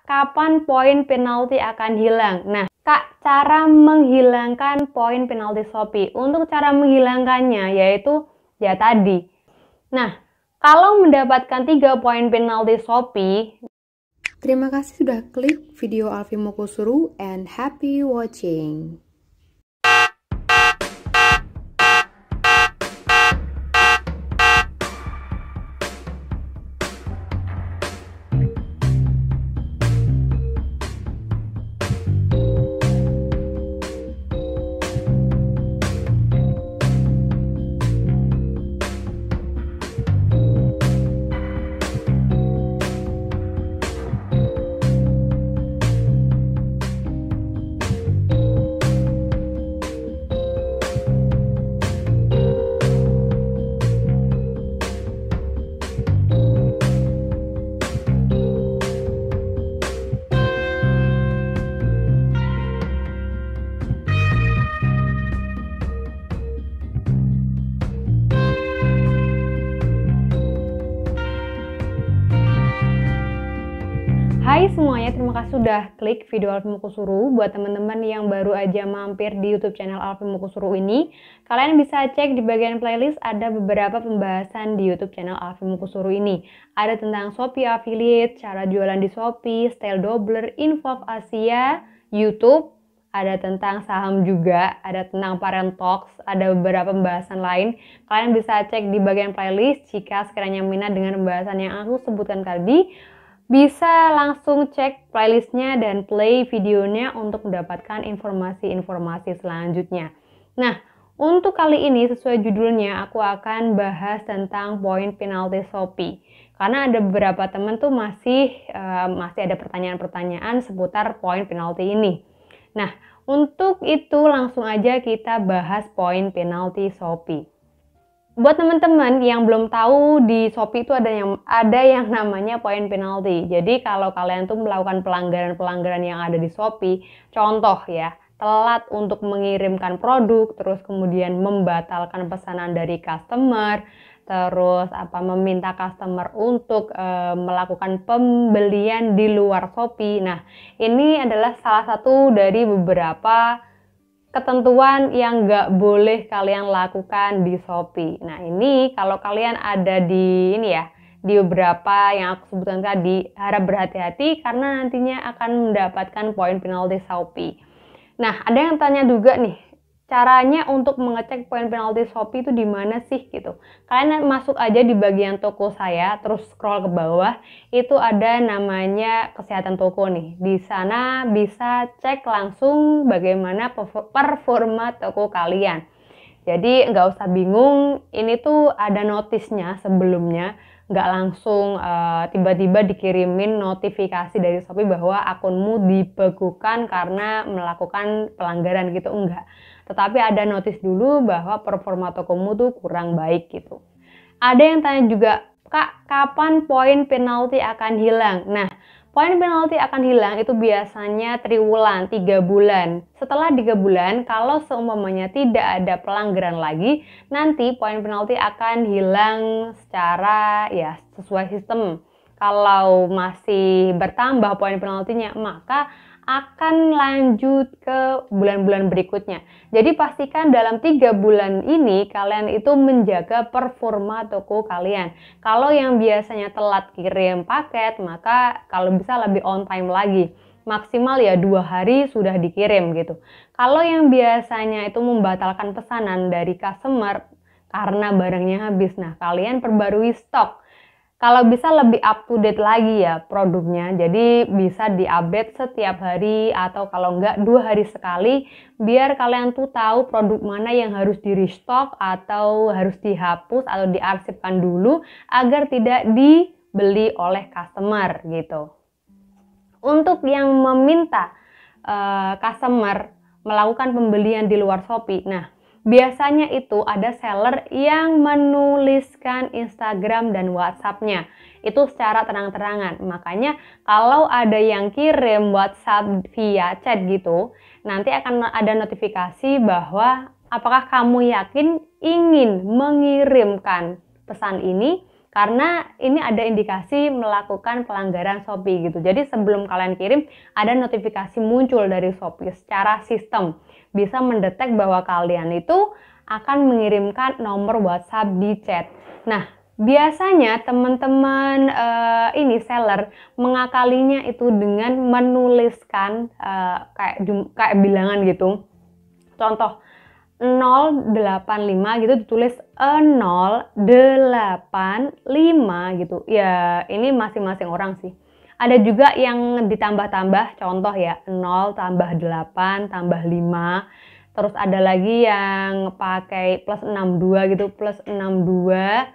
kapan poin penalti akan hilang? Nah, Kak, cara menghilangkan poin penalti Shopee. Untuk cara menghilangkannya yaitu ya tadi. Nah, kalau mendapatkan 3 poin penalti Shopee, terima kasih sudah klik video Alfi Mokusuru and happy watching. hai semuanya, terima kasih sudah klik video Alfi Mokusuru. Buat teman-teman yang baru aja mampir di YouTube channel Alfi Mokusuru ini, kalian bisa cek di bagian playlist ada beberapa pembahasan di YouTube channel Alfi Mokusuru ini. Ada tentang Shopee Affiliate, cara jualan di Shopee, style doubler, info Asia, YouTube, ada tentang saham juga, ada tentang Parent Talks, ada beberapa pembahasan lain. Kalian bisa cek di bagian playlist jika sekiranya minat dengan pembahasan yang aku sebutkan tadi. Bisa langsung cek playlistnya dan play videonya untuk mendapatkan informasi-informasi selanjutnya. Nah, untuk kali ini sesuai judulnya aku akan bahas tentang poin penalti Shopee. Karena ada beberapa teman tuh masih ada pertanyaan-pertanyaan seputar poin penalti ini. Nah, untuk itu langsung aja kita bahas poin penalti Shopee. Buat teman-teman yang belum tahu, di Shopee itu ada yang namanya poin penalti. Jadi kalau kalian tuh melakukan pelanggaran-pelanggaran yang ada di Shopee, contoh ya, telat untuk mengirimkan produk, terus kemudian membatalkan pesanan dari customer, terus meminta customer untuk melakukan pembelian di luar Shopee. Nah, ini adalah salah satu dari beberapa ketentuan yang nggak boleh kalian lakukan di Shopee. Nah, ini kalau kalian ada di di beberapa yang aku sebutkan tadi, harap berhati-hati karena nantinya akan mendapatkan poin penalti Shopee. Nah, ada yang tanya juga nih, caranya untuk mengecek poin penalti Shopee itu di mana sih gitu. Kalian masuk aja di bagian toko saya, terus scroll ke bawah, itu ada namanya kesehatan toko nih. Di sana bisa cek langsung bagaimana performa toko kalian. Jadi nggak usah bingung, ini tuh ada notisnya sebelumnya, nggak langsung tiba-tiba dikirimin notifikasi dari Shopee bahwa akunmu dibekukan karena melakukan pelanggaran gitu, enggak. Tetapi ada notis dulu bahwa performa tokomu tuh kurang baik gitu. Ada yang tanya juga, Kak, kapan poin penalti akan hilang? Nah, poin penalti akan hilang itu biasanya triwulan, 3 bulan. Setelah 3 bulan, kalau seumpamanya tidak ada pelanggaran lagi, nanti poin penalti akan hilang secara ya sesuai sistem. Kalau masih bertambah poin penaltinya, maka akan lanjut ke bulan-bulan berikutnya. Jadi pastikan dalam 3 bulan ini kalian itu menjaga performa toko kalian. Kalau yang biasanya telat kirim paket, maka kalau bisa lebih on time lagi. Maksimal ya 2 hari sudah dikirim gitu. Kalau yang biasanya itu membatalkan pesanan dari customer karena barangnya habis, nah kalian perbarui stok. Kalau bisa lebih up to date lagi ya produknya, jadi bisa diupdate setiap hari atau kalau enggak 2 hari sekali, biar kalian tuh tahu produk mana yang harus di restock atau harus dihapus atau diarsipkan dulu agar tidak dibeli oleh customer gitu. Untuk yang meminta customer melakukan pembelian di luar Shopee, nah biasanya itu ada seller yang menuliskan Instagram dan WhatsApp-nya itu secara terang-terangan. Makanya kalau ada yang kirim WhatsApp via chat gitu, nanti akan ada notifikasi bahwa apakah kamu yakin ingin mengirimkan pesan ini karena ini ada indikasi melakukan pelanggaran Shopee gitu. Jadi sebelum kalian kirim ada notifikasi muncul dari Shopee secara sistem bisa mendetek bahwa kalian itu akan mengirimkan nomor WhatsApp di chat. Nah, biasanya teman-teman ini seller mengakalinya itu dengan menuliskan kayak bilangan gitu. Contoh 085 gitu ditulis 085 gitu. Ya, ini masing-masing orang sih. Ada juga yang ditambah-tambah, contoh ya 0 tambah 8 tambah 5. Terus ada lagi yang pakai plus 62 gitu, plus 62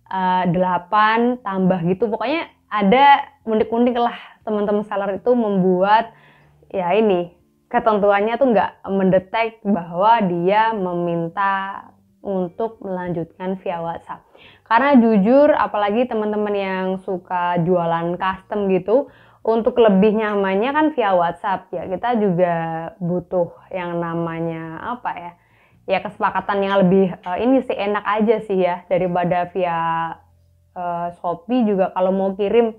8 tambah gitu. Pokoknya ada unik-unik lah teman-teman seller itu membuat ya ini ketentuannya tuh nggak mendetek bahwa dia meminta untuk melanjutkan via WhatsApp. Karena jujur, apalagi teman-teman yang suka jualan custom gitu, untuk lebih nyamannya kan via WhatsApp ya. Kita juga butuh yang namanya apa ya? Ya kesepakatan yang lebih ini sih enak aja sih ya daripada via Shopee juga kalau mau kirim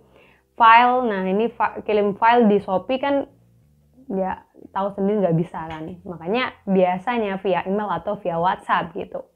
file. Nah ini kirim file di Shopee kan ya tahu sendiri nggak bisa kan, makanya biasanya via email atau via WhatsApp gitu.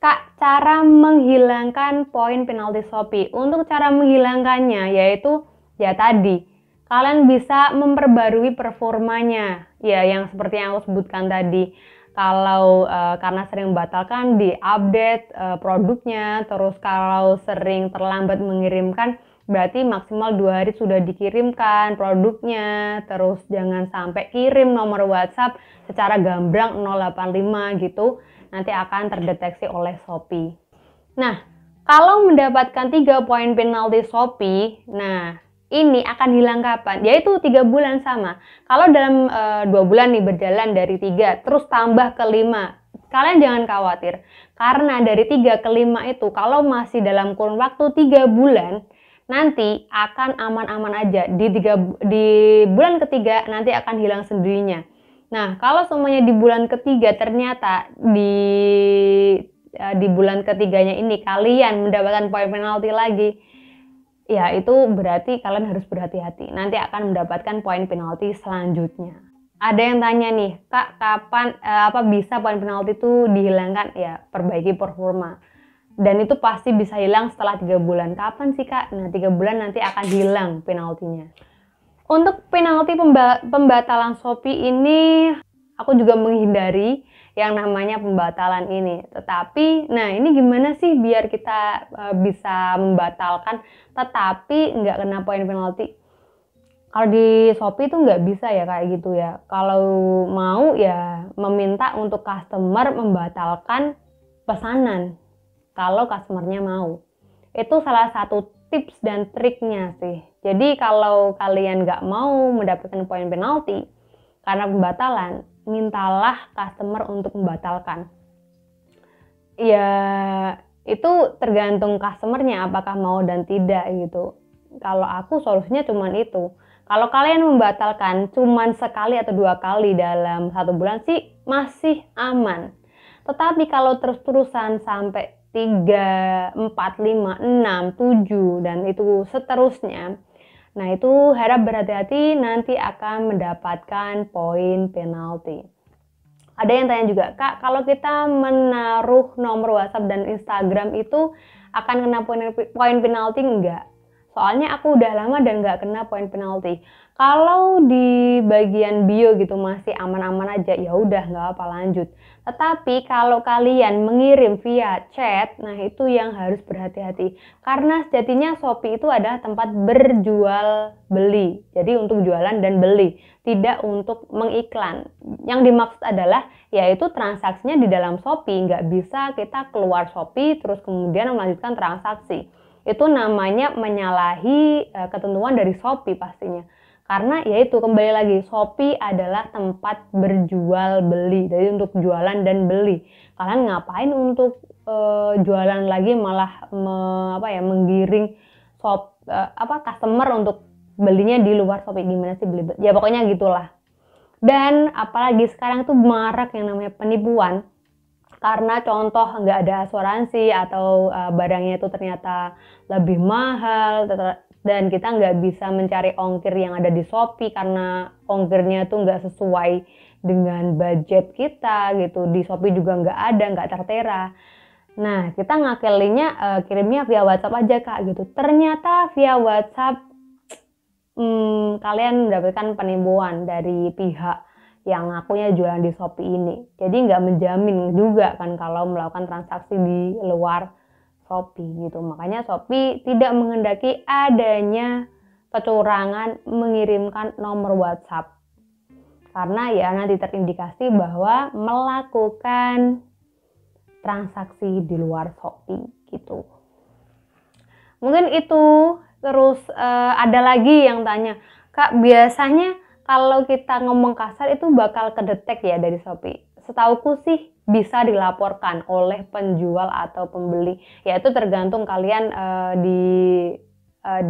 Kak, cara menghilangkan poin penalti Shopee. Untuk cara menghilangkannya yaitu ya tadi kalian bisa memperbarui performanya ya, yang seperti yang aku sebutkan tadi. Kalau karena sering membatalkan, di update produknya. Terus kalau sering terlambat mengirimkan, berarti maksimal 2 hari sudah dikirimkan produknya. Terus jangan sampai kirim nomor WhatsApp secara gamblang 085 gitu, nanti akan terdeteksi oleh Shopee. Nah, kalau mendapatkan 3 poin penalti Shopee, nah ini akan hilang kapan? Yaitu 3 bulan sama. Kalau dalam 2 bulan nih berjalan dari 3 terus tambah ke 5, kalian jangan khawatir. Karena dari 3 ke 5 itu kalau masih dalam kurun waktu 3 bulan, nanti akan aman-aman aja. Di bulan ketiga nanti akan hilang sendirinya. Nah, kalau semuanya di bulan ketiga ternyata di bulan ketiganya ini kalian mendapatkan poin penalti lagi, ya itu berarti kalian harus berhati-hati. Nanti akan mendapatkan poin penalti selanjutnya. Ada yang tanya nih, Kak, kapan bisa poin penalti itu dihilangkan? Ya, perbaiki performa. Dan itu pasti bisa hilang setelah 3 bulan. Kapan sih, Kak? Nah, 3 bulan nanti akan hilang penaltinya. Untuk penalti pembatalan Shopee ini, aku juga menghindari yang namanya pembatalan ini. Tetapi, nah ini gimana sih biar kita bisa membatalkan tetapi nggak kena poin penalti? Kalau di Shopee itu nggak bisa ya kayak gitu ya. Kalau mau ya meminta untuk customer membatalkan pesanan. Kalau customernya mau. Itu salah satu tips dan triknya sih. Jadi kalau kalian nggak mau mendapatkan poin penalti karena pembatalan, mintalah customer untuk membatalkan. Ya itu tergantung customernya apakah mau dan tidak gitu. Kalau aku solusinya cuma itu. Kalau kalian membatalkan cuma sekali atau 2 kali dalam 1 bulan sih masih aman. Tetapi kalau terus-terusan sampai 3, 4, 5, 6, 7 dan itu seterusnya, nah itu harap berhati-hati, nanti akan mendapatkan poin penalti. Ada yang tanya juga, Kak, kalau kita menaruh nomor WhatsApp dan Instagram itu akan kena poin penalti enggak? Soalnya aku udah lama dan nggak kena poin penalti. Kalau di bagian bio gitu masih aman-aman aja, ya udah nggak apa lanjut. Tetapi kalau kalian mengirim via chat, nah itu yang harus berhati-hati. Karena sejatinya Shopee itu adalah tempat berjual beli. Jadi untuk jualan dan beli, tidak untuk mengiklan. Yang dimaksud adalah yaitu transaksinya di dalam Shopee, nggak bisa kita keluar Shopee terus kemudian melanjutkan transaksi. Itu namanya menyalahi ketentuan dari Shopee pastinya. Karena yaitu kembali lagi, Shopee adalah tempat berjual beli. Jadi untuk jualan dan beli. Kalian ngapain untuk jualan lagi malah menggiring customer untuk belinya di luar Shopee? Gimana sih beli? Ya pokoknya gitulah. Dan apalagi sekarang tuh marak yang namanya penipuan. karena contoh nggak ada asuransi atau barangnya itu ternyata lebih mahal dan kita nggak bisa mencari ongkir yang ada di Shopee karena ongkirnya tuh nggak sesuai dengan budget kita gitu. Di Shopee juga nggak ada, nggak tertera. Nah, kita ngakalinya kirimnya via WhatsApp aja Kak gitu. Ternyata via WhatsApp kalian mendapatkan penipuan dari pihak yang ngakunya jualan di Shopee ini. Jadi nggak menjamin juga kan kalau melakukan transaksi di luar Shopee gitu. Makanya Shopee tidak menghendaki adanya kecurangan mengirimkan nomor WhatsApp. Karena ya nanti terindikasi bahwa melakukan transaksi di luar Shopee gitu. Mungkin itu. Terus ada lagi yang tanya, Kak, biasanya kalau kita ngomong kasar itu bakal kedetek ya dari Shopee. Setauku sih bisa dilaporkan oleh penjual atau pembeli. Ya itu tergantung kalian di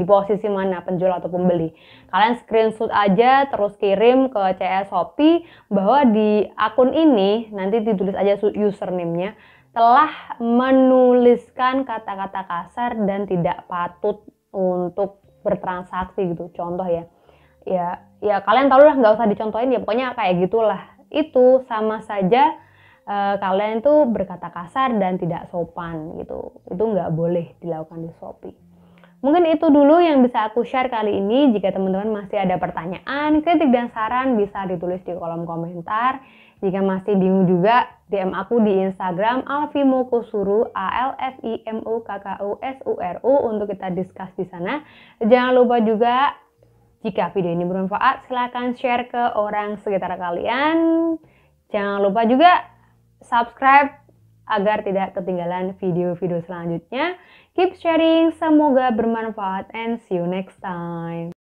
posisi mana, penjual atau pembeli. Kalian screenshot aja terus kirim ke CS Shopee bahwa di akun ini nanti ditulis aja username-nya telah menuliskan kata-kata kasar dan tidak patut untuk bertransaksi gitu. Contoh ya kalian tahu lah, nggak usah dicontohin ya, pokoknya kayak gitulah. Itu sama saja kalian itu berkata kasar dan tidak sopan gitu. Itu nggak boleh dilakukan di Shopee. Mungkin itu dulu yang bisa aku share kali ini. Jika teman-teman masih ada pertanyaan, kritik dan saran bisa ditulis di kolom komentar. Jika masih bingung juga, DM aku di Instagram alfimokusuru ALFIMOKKUSURU untuk kita discuss di sana. Jangan lupa juga jika video ini bermanfaat, silakan share ke orang sekitar kalian. Jangan lupa juga subscribe agar tidak ketinggalan video-video selanjutnya. Keep sharing, semoga bermanfaat and see you next time.